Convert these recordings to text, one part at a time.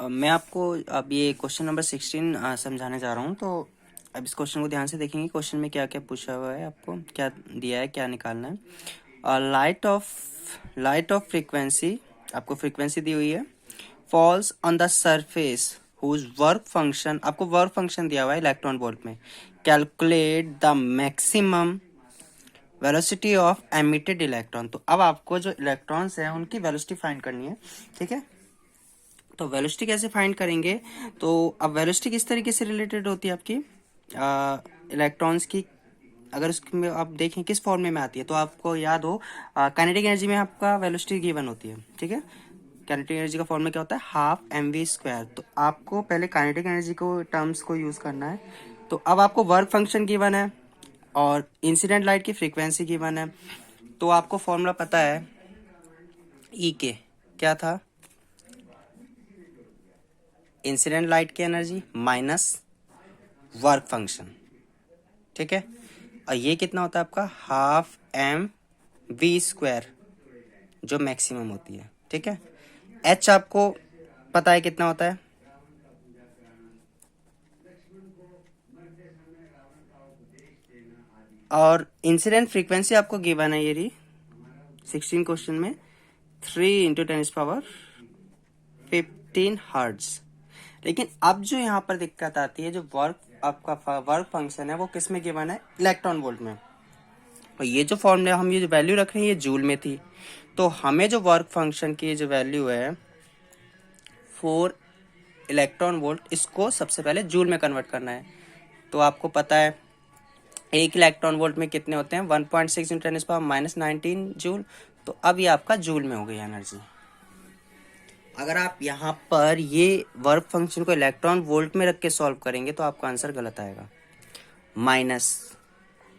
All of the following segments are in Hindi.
मैं आपको अब ये क्वेश्चन नंबर 16 समझाने जा रहा हूँ। तो अब इस क्वेश्चन को ध्यान से देखेंगे। क्वेश्चन में क्या क्या पूछा हुआ है, आपको क्या दिया है, क्या निकालना है। लाइट ऑफ फ्रीक्वेंसी, आपको फ्रीक्वेंसी दी हुई है, falls on the surface whose work function, आपको वर्क फंक्शन दिया हुआ है इलेक्ट्रॉन वोल्ट में। Calculate the maximum velocity of emitted electron. तो अब आपको जो इलेक्ट्रॉन्स हैं उनकी वेलोसिटी फाइंड करनी है, ठीक है। तो वेलोसिटी कैसे फाइंड करेंगे? तो अब वेलोसिटी किस तरीके से रिलेटेड होती है आपकी इलेक्ट्रॉन्स की। अगर उसमें आप देखें किस फॉर्मूले में आती है, तो आपको याद हो काइनेटिक एनर्जी में आपका वेलोसिटी गिवन होती है, ठीक है। काइनेटिक एनर्जी का फॉर्मूला क्या होता है? Half mv²। तो आपको पहले काइनेटिक एनर्जी को टर्म्स को यूज करना है। तो अब आपको वर्क फंक्शन गिवन है और इंसिडेंट लाइट की फ्रीक्वेंसी गिवन है। तो आपको फॉर्मूला पता है ई के, क्या था? इंसिडेंट लाइट की एनर्जी माइनस वर्क फंक्शन, ठीक है। और ये कितना होता है आपका? हाफ mv², जो मैक्सिमम होती है, ठीक है। h आपको पता है कितना होता है? और इंसिडेंट फ्रीक्वेंसी आपको गिवन है, ये रही 16 क्वेश्चन में, 3 × 10⁻15 हर्ट्ज। लेकिन अब जो यहाँ पर दिक्कत आती है, जो आपका वर्क फंक्शन है वो किस में गिवन है? इलेक्ट्रॉन वोल्ट में। और ये जो फॉर्मूला हम ये जो वैल्यू रख रहे हैं ये जूल में थी। तो हमें जो वर्क फंक्शन की जो वैल्यू है 4 इलेक्ट्रॉन वोल्ट, इसको सबसे पहले जूल में कन्वर्ट करना है। तो आपको पता है 1 इलेक्ट्रॉन वोल्ट में कितने होते हैं? 1.6 × 10⁻−19 जूल। तो अब ये आपका जूल में हो गई एनर्जी। अगर आप यहाँ पर ये वर्क फंक्शन को इलेक्ट्रॉन वोल्ट में रख के सॉल्व करेंगे तो आपका आंसर गलत आएगा। माइनस,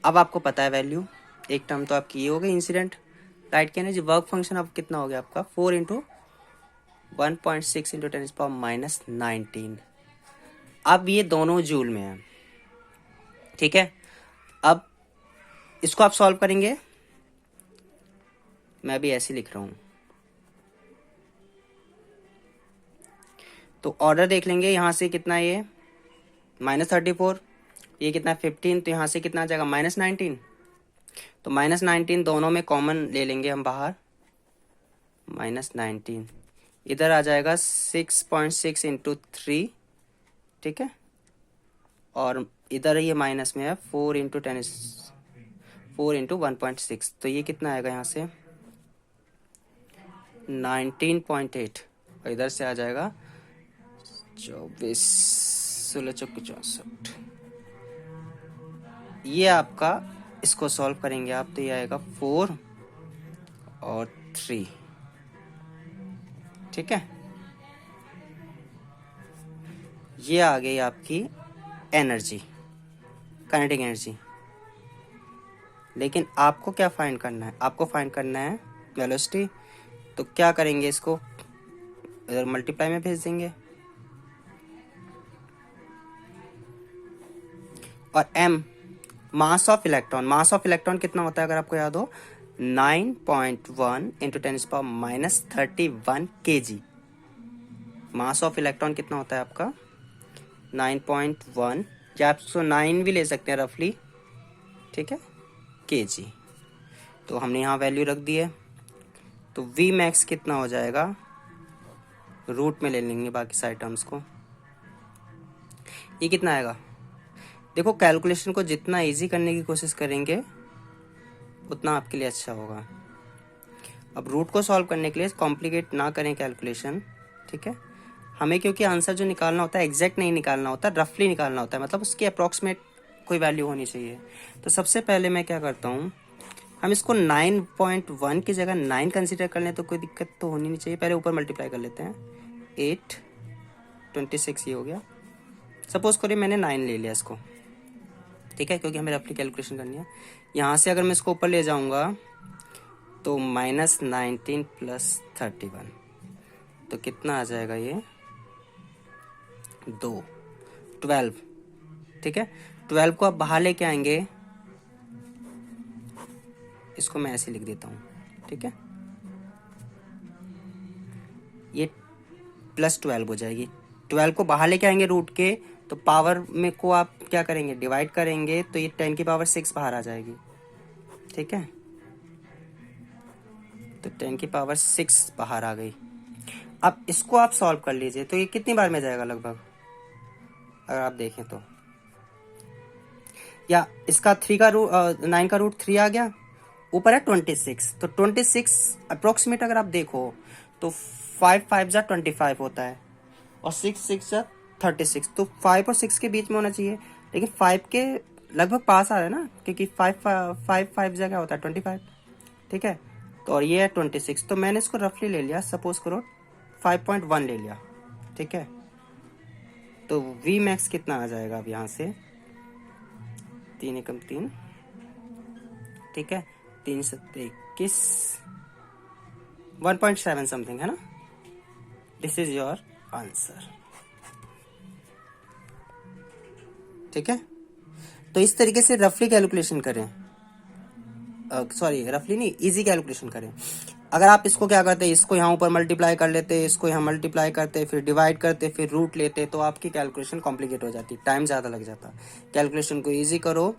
अब आपको पता है वैल्यू, एक टर्म तो आपकी ये हो गई इंसिडेंट लाइट की एनर्जी। वर्क फंक्शन अब कितना हो गया आपका? 4 × 1.6 × 10⁻−19। अब ये दोनों जूल में है, ठीक है। अब इसको आप सॉल्व करेंगे, मैं अभी ऐसे लिख रहा हूं। तो ऑर्डर देख लेंगे, यहां से कितना है ये? -34, ये कितना है? 15। तो यहां से कितना आ जाएगा? -19। तो -19 दोनों में कॉमन ले लेंगे हम बाहर, -19 इधर आ जाएगा 6.6 × 3, ठीक है। और इधर ये माइनस में है 4 × 1.6। तो ये कितना आएगा यहाँ से? 19.8। और इधर से आ जाएगा 24, 16 चौके 64। ये आपका, इसको सॉल्व करेंगे आप तो ये आएगा 4 और 3, ठीक है। ये आ गई आपकी एनर्जी, काइनेटिक एनर्जी। लेकिन आपको क्या फाइंड करना है? आपको फाइंड करना है वेलोसिटी। तो क्या करेंगे, इसको इधर मल्टीप्लाई में भेज देंगे। और m mass of electron, mass of electron कितना होता है अगर आपको याद हो? 9.1 × 10⁻31 kg। मास ऑफ इलेक्ट्रॉन कितना होता है आपका? 9.1, या आप उसको 9 भी ले सकते हैं रफली, ठीक है, kg। तो हमने यहाँ वैल्यू रख दी है। तो v मैक्स कितना हो जाएगा? रूट में ले लेंगे बाकी सारे टर्म्स को। ये कितना आएगा? देखो, कैलकुलेशन को जितना इजी करने की कोशिश करेंगे उतना आपके लिए अच्छा होगा। अब रूट को सॉल्व करने के लिए कॉम्प्लिकेट ना करें कैलकुलेशन, ठीक है। हमें क्योंकि आंसर जो निकालना होता है एग्जैक्ट नहीं निकालना होता, रफली निकालना होता है, मतलब उसकी अप्रॉक्सीमेट कोई वैल्यू होनी चाहिए। तो सबसे पहले मैं क्या करता हूँ, हम इसको 9.1 की जगह 9 कंसिडर कर लें तो कोई दिक्कत तो होनी नहीं चाहिए। पहले ऊपर मल्टीप्लाई कर लेते हैं, 8 26 ये हो गया। सपोज करिए मैंने 9 ले लिया इसको, ठीक है, क्योंकि हमें रफली कैलकुलेशन करनी है। यहाँ से अगर मैं इसको ऊपर ले जाऊंगा तो -19 + 31, तो कितना आ जाएगा ये? 2, 12, ठीक है। 12 को आप बाहर लेके आएंगे, इसको मैं ऐसे लिख देता हूँ, ठीक है। ये +12 हो जाएगी, 12 को बाहर लेके आएंगे रूट के, तो पावर में को आप क्या करेंगे, डिवाइड करेंगे, तो ये 10 की पावर 6 बाहर आ जाएगी। ठीक है, तो 10 की पावर 6 बाहर आ गई। अब इसको आप सॉल्व कर लीजिए, तो ये कितनी बार में जाएगा लगभग, अगर आप देखें तो, या इसका 9 का रूट 3 आ गया, ऊपर है 26, तो 26 अप्रोक्सीमेट अगर आप देखो तो 5 5 जा 25 होता है, और 6 6 जा 36, तो 5 और 6 के बीच में होना चाहिए, लेकिन 5 के लगभग पास आ रहा है ना, क्योंकि 5 जा क्या होता है 25। ठीक है, तो और ये है 26, तो मैंने इसको रफली ले लिया, सपोज करो 5.1 ले लिया। ठीक है, तो वी मैक्स कितना आ जाएगा अब यहाँ से, 3 एकम 3, ठीक है, 3 7 21, 1.7 समथिंग है ना। This is your answer. ठीक है, तो इस तरीके से रफली कैलकुलेशन करें, सॉरी रफली नहीं, इजी कैलकुलेशन करें। अगर आप इसको क्या करते, इसको यहाँ ऊपर मल्टीप्लाई कर लेते, इसको यहाँ मल्टीप्लाई करते, फिर डिवाइड करते, फिर रूट लेते, तो आपकी कैलकुलेशन कॉम्प्लिकेट हो जाती, टाइम ज़्यादा लग जाता। कैलकुलेशन को इजी करो,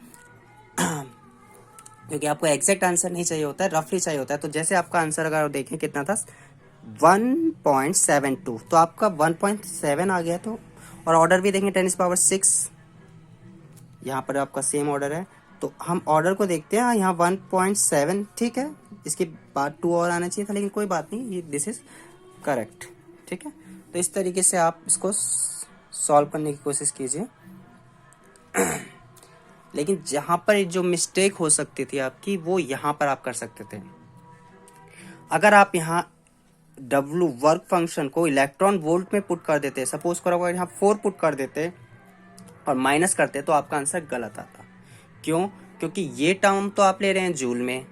क्योंकि आपको एग्जैक्ट आंसर नहीं चाहिए होता है, रफली चाहिए होता है। तो जैसे आपका आंसर अगर देखें कितना था 1.72, तो आपका 1.7 आ गया। तो और ऑर्डर भी देखें 10⁻6, यहाँ पर आपका सेम ऑर्डर है, तो हम ऑर्डर को देखते हैं, यहाँ 1.7, ठीक है, इसके बाद 2 और आना चाहिए था, लेकिन कोई बात नहीं, ये दिस इज करेक्ट। ठीक है, तो इस तरीके से आप इसको सॉल्व करने की कोशिश कीजिए। लेकिन जहाँ पर जो मिस्टेक हो सकती थी आपकी, वो यहाँ पर आप कर सकते थे। अगर आप यहाँ W वर्क फंक्शन को इलेक्ट्रॉन वोल्ट में पुट कर देते, सपोज करो अगर यहाँ 4 पुट कर देते और माइनस करते, तो आपका आंसर गलत आता। क्यों? क्योंकि ये टर्म तो आप ले रहे हैं जूल में,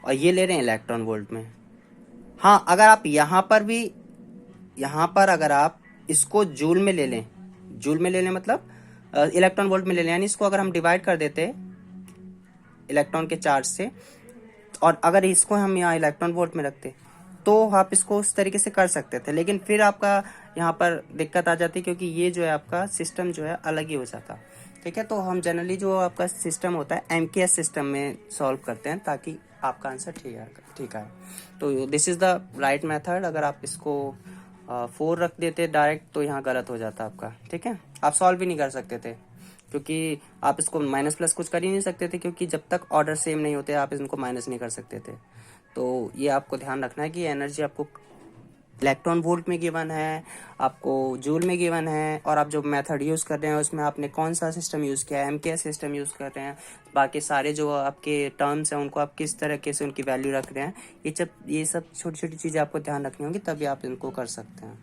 और ये ले रहे हैं इलेक्ट्रॉन वोल्ट में। हाँ, अगर आप यहाँ पर अगर आप इसको जूल में ले लें मतलब इलेक्ट्रॉन वोल्ट में ले लें, यानी इसको अगर हम डिवाइड कर देते इलेक्ट्रॉन के चार्ज से, और अगर इसको हम यहाँ इलेक्ट्रॉन वोल्ट में रखते, तो आप इसको उस तरीके से कर सकते थे। लेकिन फिर आपका यहाँ पर दिक्कत आ जाती, क्योंकि ये जो है आपका सिस्टम जो है अलग ही हो जाता। ठीक है, तो हम जनरली जो आपका सिस्टम होता है MKS सिस्टम में सॉल्व करते हैं, ताकि आपका आंसर ठीक है। तो this is the right method. अगर आप इसको 4 रख देते डायरेक्ट, तो यहाँ गलत हो जाता आपका। ठीक है, आप सॉल्व भी नहीं कर सकते थे, क्योंकि आप इसको माइनस प्लस कुछ कर ही नहीं सकते थे, क्योंकि जब तक ऑर्डर सेम नहीं होते आप इनको माइनस नहीं कर सकते थे। तो ये आपको ध्यान रखना है कि एनर्जी आपको इलेक्ट्रॉन वोल्ट में गिवन है, आपको जूल में गिवन है, और आप जो मेथड यूज़ कर रहे हैं उसमें आपने कौन सा सिस्टम यूज़ किया है, MKS सिस्टम यूज़ कर रहे हैं। बाकी सारे जो आपके टर्म्स हैं उनको आप किस तरीके से उनकी वैल्यू रख रहे हैं, ये सब छोटी छोटी चीज़ें आपको ध्यान रखनी होंगी, तभी आप इनको कर सकते हैं।